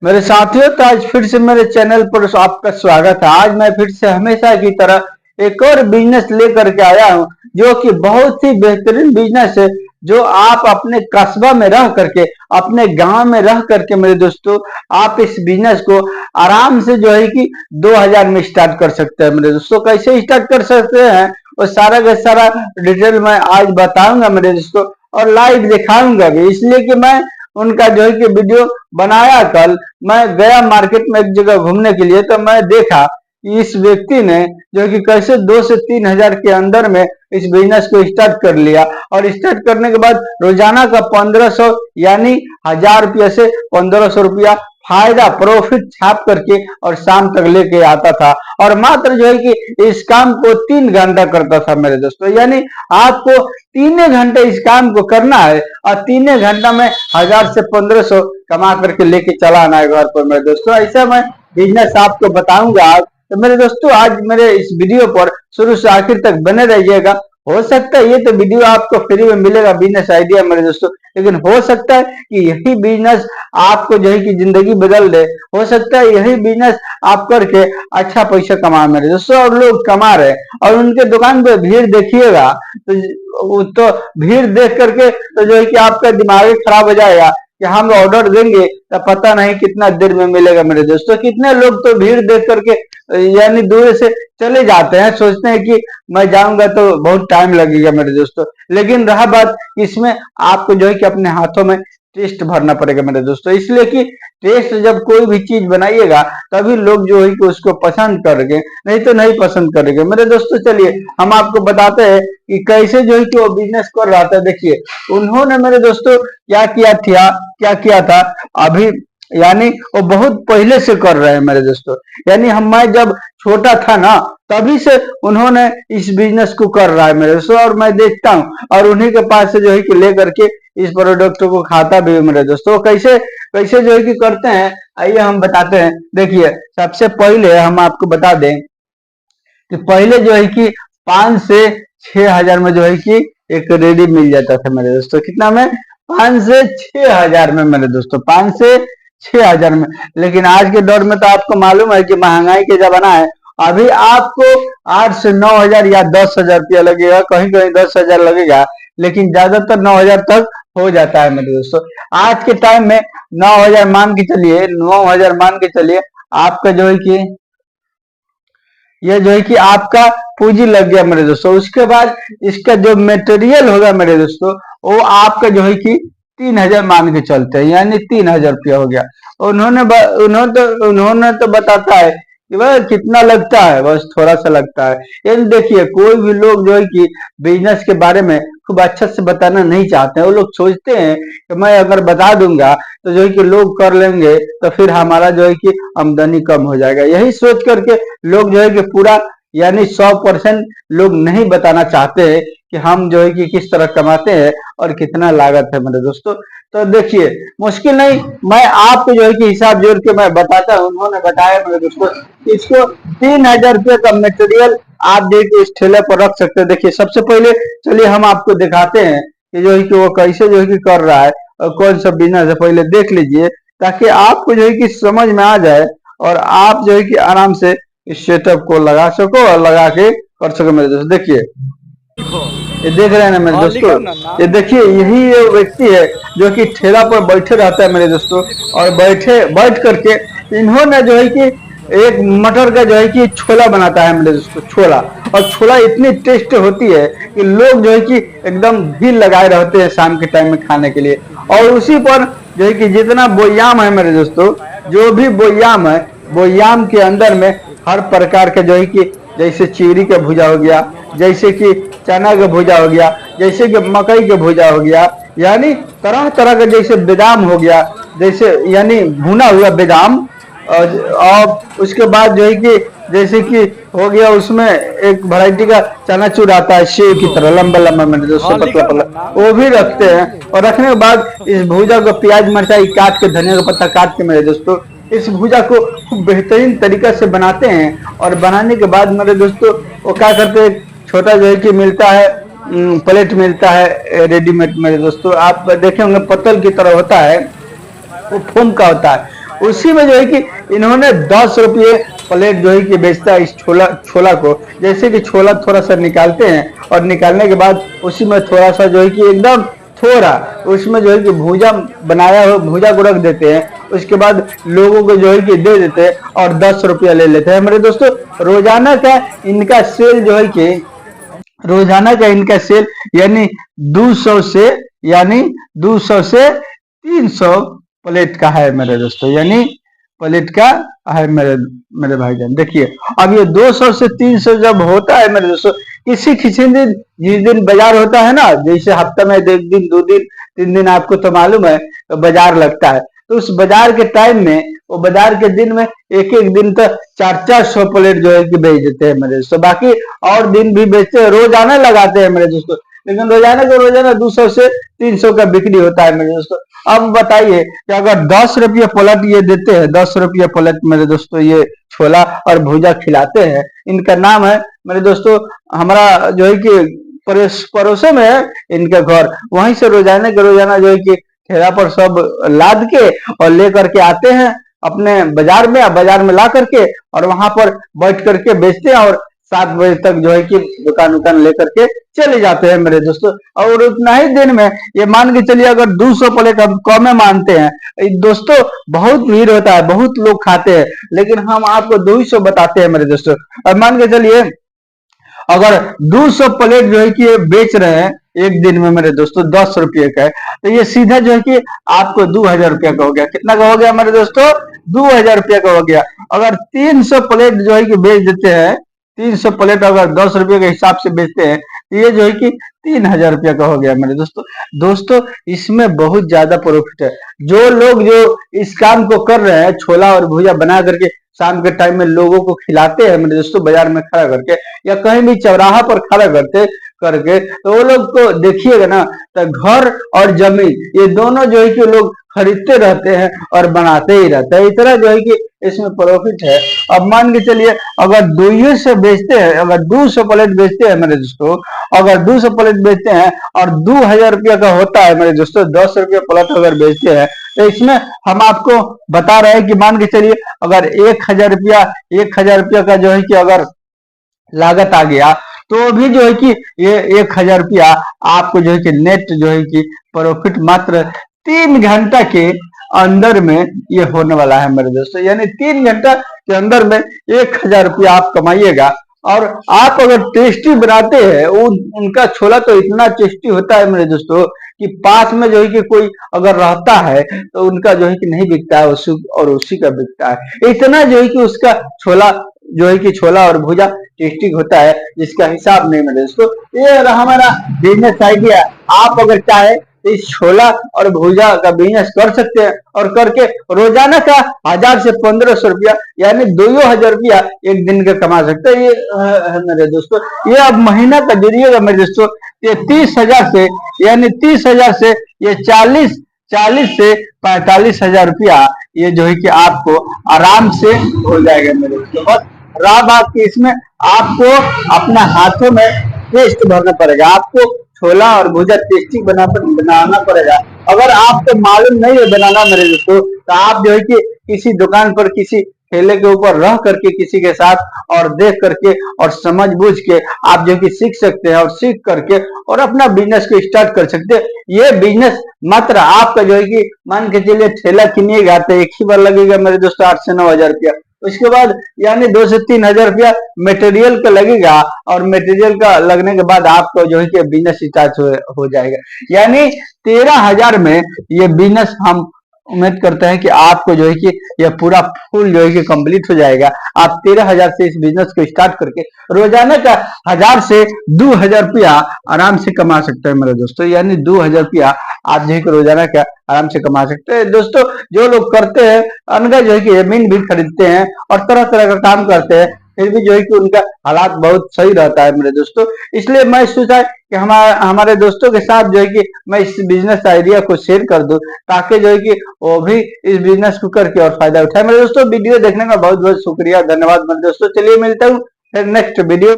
मेरे साथियों, तो आज फिर से मेरे चैनल पर आपका स्वागत है। आज मैं फिर से हमेशा की तरह एक और बिजनेस लेकर के आया हूं, जो कि बहुत ही बेहतरीन बिजनेस है, जो आप अपने कस्बा में रह करके, अपने गांव में रह करके मेरे दोस्तों, आप इस बिजनेस को आराम से जो है कि 2000 में स्टार्ट कर सकते हैं। मेरे दोस्तों, कैसे स्टार्ट कर सकते हैं वो सारा का सारा डिटेल मैं आज बताऊंगा मेरे दोस्तों, और लाइव दिखाऊंगा भी, इसलिए कि मैं उनका जो है कि वीडियो बनाया। कल मैं गया मार्केट में एक जगह घूमने के लिए, तो मैं देखा कि इस व्यक्ति ने जो है कि कैसे 2 से 3 हजार के अंदर में इस बिजनेस को स्टार्ट कर लिया, और स्टार्ट करने के बाद रोजाना का 1500 यानी 1000 रुपया से 1500 रुपया फायदा प्रॉफिट छाप करके और शाम तक लेके आता था। और मात्र जो है कि इस काम को 3 घंटा करता था मेरे दोस्तों, यानी आपको 3 घंटे इस काम को करना है और 3 घंटा में 1000 से 1500 कमा करके लेके चला आना है घर पर मेरे दोस्तों। ऐसा मैं बिजनेस आपको बताऊंगा आज। तो मेरे दोस्तों, आज मेरे इस वीडियो पर शुरू से आखिर तक बने रहिएगा। हो सकता है ये तो वीडियो आपको फ्री में मिलेगा, बिजनेस आइडिया मेरे दोस्तों, लेकिन हो सकता है कि यही बिजनेस आपको जो है कि जिंदगी बदल दे। हो सकता है यही बिजनेस आप करके अच्छा पैसा कमा मेरे दोस्तों, और लोग कमा रहे हैं। और उनके दुकान पे भीड़ देखिएगा तो भीड़ देख करके तो जो है कि आपका दिमाग ही खराब हो जाएगा कि हम ऑर्डर देंगे तो पता नहीं कितना देर में मिलेगा मेरे दोस्तों। कितने लोग तो भीड़ देख करके यानी दूर से चले जाते हैं, सोचते हैं कि मैं जाऊंगा तो बहुत टाइम लगेगा मेरे दोस्तों। लेकिन रहा बात, इसमें आपको जो है कि अपने हाथों में टेस्ट भरना पड़ेगा मेरे दोस्तों, इसलिए कि टेस्ट जब कोई भी चीज बनाइएगा तभी लोग जो है कि उसको पसंद करेंगे, नहीं तो नहीं पसंद करेंगे मेरे दोस्तों। चलिए हम आपको बताते हैं कि कैसे जो है कि वो बिजनेस कर रहा था। देखिए उन्होंने मेरे दोस्तों क्या किया था अभी, यानी वो बहुत पहले से कर रहे हैं मेरे दोस्तों। यानी मैं जब छोटा था ना, तभी से उन्होंने इस बिजनेस को कर रहा है मेरे दोस्तों, और मैं देखता हूँ और उन्हीं के पास से जो है कि लेकर के इस प्रोडक्ट को खाता भी है मेरे दोस्तों। कैसे कैसे जो है कि करते हैं, आइए हम बताते हैं। देखिए सबसे पहले हम आपको बता दें कि पहले जो है कि 5 से 6 हजार में जो है कि एक रेडी मिल जाता था मेरे दोस्तों। कितना में? 5 से 6 हजार में मेरे दोस्तों, 5 से 6 हजार में। लेकिन आज के दौर में तो आपको मालूम है कि महंगाई के जमाना है। अभी आपको 8 से 9 हजार या 10 हजार रुपया लगेगा, कहीं कहीं 10 हजार लगेगा, लेकिन ज्यादातर 9 हजार तक हो जाता है मेरे दोस्तों। आज के टाइम में 9 हजार मान के चलिए, 9 हजार मान के चलिए, आपका जो है कि ये जो है कि आपका पूंजी लग गया मेरे दोस्तों। उसके बाद इसका जो मटेरियल होगा मेरे दोस्तों, वो आपका जो है कि 3 हजार मान के चलते हैं, यानी 3 हजार रुपया हो गया। उन्होंने तो बताता है कि वह कितना लगता है, बस थोड़ा सा लगता है। यानी देखिए कोई भी लोग जो है कि बिजनेस के बारे में खूब अच्छा से बताना नहीं चाहते हैं। वो लोग सोचते हैं कि मैं अगर बता दूंगा तो जो है कि लोग कर लेंगे, तो फिर हमारा जो है कि आमदनी कम हो जाएगा। यही सोच करके लोग जो है कि पूरा यानी 100% लोग नहीं बताना चाहते हैं कि हम जो है कि किस तरह कमाते हैं और कितना लागत है मेरे दोस्तों। तो देखिए मुश्किल नहीं, मैं आपको जो है कि हिसाब जोड़ के मैं बताता हूँ। उन्होंने बताया मेरे दोस्तों, इसको 3 हजार रुपये का मटेरियल आप देखिए इस ठेले पर रख सकते हैं। देखिए सबसे पहले चलिए हम आपको दिखाते हैं कि जो है कि वो कैसे जो है कि कर रहा है और कौन सा बिजनेस है, पहले देख लीजिए ताकि आपको जो है कि समझ में आ जाए और आप जो है कि आराम से इस सेटअप को लगा सको और लगा के कर सको मेरे दोस्त। देखिए ये देख रहे हैं ना मेरे दोस्तों, ये देखिए यही ये व्यक्ति है जो कि ठेला पर बैठे रहता है मेरे दोस्तों, और बैठ करके इन्होंने जो है कि एक मटर का जो है कि छोला बनाता है मेरे दोस्तों, छोला। और छोला इतनी टेस्ट होती है कि लोग जो है कि एकदम भीड़ लगाए रहते हैं शाम के टाइम में खाने के लिए। और उसी पर जो है कि जितना बोयाम है मेरे दोस्तों, जो भी बोयाम है, बोयाम के अंदर में हर प्रकार के जो है कि जैसे चिवड़ी का भुजा हो गया, जैसे कि चना का भुजा हो गया, जैसे कि मकई का भुजा हो गया, यानी तरह तरह का, जैसे बादाम हो गया, जैसे यानी भुना हुआ बादाम। और उसके बाद जो है कि जैसे कि हो गया उसमें एक वैरायटी का चनाचूर आता है सेव की तरह, लंबा लंबा मेरे दोस्तों, पतला पतला, वो भी रखते हैं। और रखने के बाद इस भुजा को प्याज मिर्चाई काट के, धनिया का पत्ता काट के मेरे दोस्तों, इस भुजा को खूब बेहतरीन तरीका से बनाते हैं। और बनाने के बाद मेरे दोस्तों वो क्या करते हैं, छोटा जो है कि मिलता है प्लेट मिलता है रेडीमेड मेरे दोस्तों, आप देखे होंगे पतल की तरह होता है, वो फोम का होता है। उसी में जो है कि इन्होंने 10 रुपये प्लेट जो है कि बेचता है इस छोला छोला को। जैसे कि छोला थोड़ा सा निकालते हैं और निकालने के बाद उसी में थोड़ा सा जो है कि एकदम थोड़ा उसमें जो है कि भूजा बनाया हो भूजा को रख देते हैं। उसके बाद लोगों को जो है कि दे देते हैं और 10 रुपया ले लेते हैं। मेरे दोस्तों, रोजाना का इनका सेल जो है कि रोजाना का इनका सेल यानी 200 से यानी 200 से 300 प्लेट का है मेरे दोस्तों, यानी प्लेट का है मेरे मेरे भाईजान। देखिए, अब ये 200 से 300 जब होता है मेरे दोस्तों, किसी दिन जिस दिन बाजार होता है ना, जैसे हफ्ते में 1 दिन 2 दिन 3 दिन, आपको तो मालूम है तो बाजार लगता है। तो उस बाजार के टाइम में, वो बाजार के दिन में एक एक दिन तक 400 प्लेट जो है कि बेच देते हैं मेरे दोस्तों। बाकी और दिन भी बेचते हैं, रोजाना लगाते हैं मेरे दोस्तों, लेकिन रोजाना का रोजाना 200 से 300 का बिक्री होता है मेरे दोस्तों। अब बताइए कि अगर 10 रुपये प्लेट ये देते हैं, 10 रुपये प्लेट मेरे दोस्तों ये छोला और भूजा खिलाते हैं। इनका नाम है मेरे दोस्तों, हमारा जो है कि पड़ोसों में है इनका घर, वहीं से रोजाना के रोजाना जो है कि ठेला पर सब लाद के और लेकर के आते हैं अपने बाजार में ला करके, और वहां पर बैठ करके बेचते हैं और 7 बजे तक जो है कि दुकान लेकर के चले जाते हैं मेरे दोस्तों। और उतना ही दिन में ये मान के चलिए, अगर 200 प्लेट हम कम मानते हैं दोस्तों, बहुत भीड़ होता है, बहुत लोग खाते हैं, लेकिन हम आपको 200 बताते हैं मेरे दोस्तों। और मान के चलिए अगर 200 प्लेट जो है कि ये बेच रहे हैं एक दिन में मेरे दोस्तों 10 रुपये का है, तो ये सीधा जो है कि आपको 2000 रुपया का हो गया। कितना का हो गया मेरे दोस्तों? 2000 रुपया का हो गया। अगर 300 प्लेट जो है कि बेच देते हैं, 300 प्लेट अगर 10 रुपये के हिसाब से बेचते हैं, तो ये जो है कि 3000 रुपया का हो गया मेरे दोस्तों। दोस्तों, इसमें बहुत ज्यादा प्रॉफिट है। जो लोग जो इस काम को कर रहे हैं, छोला और भुजिया बना करके शाम के टाइम में लोगों को खिलाते हैं मेरे दोस्तों, बाजार में खड़ा करके या कहीं भी चौराहा पर खड़ा करके, तो वो लोग को देखिएगा ना, तो घर और जमीन ये दोनों जो है कि लोग खरीदते रहते हैं और बनाते ही रहते हैं। इस तरह जो है कि इसमें प्रॉफिट है। अब मान के चलिए अगर 200 से बेचते हैं, अगर 200 प्लेट बेचते हैं मेरे दोस्तों, अगर 200 प्लेट बेचते हैं और 2000 रुपया का होता है मेरे दोस्तों, 10 रुपया प्लेट अगर बेचते हैं, तो इसमें हम आपको बता रहे हैं कि मान के चलिए अगर 1000 रुपया का जो है कि अगर लागत आ गया, तो भी जो है कि ये 1000 रुपया आपको जो है कि नेट जो है कि प्रॉफिट मात्र 3 घंटा के अंदर में ये होने वाला है मेरे दोस्तों। यानी 3 घंटा के अंदर में 1000 रुपया आप कमाइएगा। और आप अगर टेस्टी बनाते हैं, उनका छोला तो इतना टेस्टी होता है मेरे दोस्तों कि पास में जो है कि कोई अगर रहता है तो उनका जो है कि नहीं बिकता है, उसी का बिकता है। इतना जो है कि उसका छोला जो है कि छोला और भुजा टेस्टी होता है, जिसका हिसाब नहीं मेरे दोस्तों। ये रहा हमारा बिजनेस आइडिया। आप अगर चाहे तो इस छोला और भुजा का बिजनेस कर सकते हैं, और करके रोजाना का 1000 से 1500 रुपया यानी 2000 रुपया एक दिन का कमा सकते हैं। ये है मेरे दोस्तों। ये अब महीना का जुड़िएगा मेरे दोस्तों, ये 30,000 से यानी 30,000 से ये 40 से 45,000 रुपया ये जो है कि आपको आराम से हो जाएगा मेरे दोस्तों। बस रहा बात की इसमें आपको अपना हाथों में टेस्ट भरना पड़ेगा, आपको छोला और भुजा टेस्टी बनाना पड़ेगा। अगर आपको मालूम नहीं है बनाना मेरे दोस्तों, तो आप जो है कि किसी दुकान पर किसी ठेले के ऊपर रह करके किसी के साथ और देख करके और समझ बूझ के आप जो कि सीख सकते हैं, और सीख करके और अपना बिजनेस को स्टार्ट कर सकते हैं। ये बिजनेस मात्र आपका जो है कि मान के चलिए ठेला किनिएगा तो एक ही बार लगेगा मेरे दोस्तों 8 से 9,000 रुपया। उसके बाद यानी 2 से 3,000 रुपया मटेरियल का लगेगा, और मटेरियल का लगने के बाद आपको जो है कि बिजनेस स्टार्ट हो जाएगा। यानी 13,000 में ये बिजनेस हम उम्मीद करते हैं कि आपको जो है कि यह पूरा फुल जो है कि कंप्लीट हो जाएगा। आप 13,000 से इस बिजनेस को स्टार्ट करके रोजाना का 1000 से 2000 रुपया आराम से कमा सकते हैं मेरे दोस्तों। यानी 2000 रुपया आप जो है कि रोजाना का आराम से कमा सकते हैं दोस्तों। जो लोग करते हैं अनगा जो है कि जमीन भी खरीदते हैं और तरह तरह का काम करते हैं, फिर भी जो है कि उनका हालात बहुत सही रहता है मेरे दोस्तों। इसलिए मैं सोचा कि हमारे दोस्तों के साथ जो है कि मैं इस बिजनेस आइडिया को शेयर कर दूं, ताकि जो है कि वो भी इस बिजनेस को करके और फायदा उठाए। मेरे दोस्तों, वीडियो देखने का बहुत बहुत शुक्रिया, धन्यवाद मेरे दोस्तों। चलिए मिलता हूँ फिर नेक्स्ट वीडियो।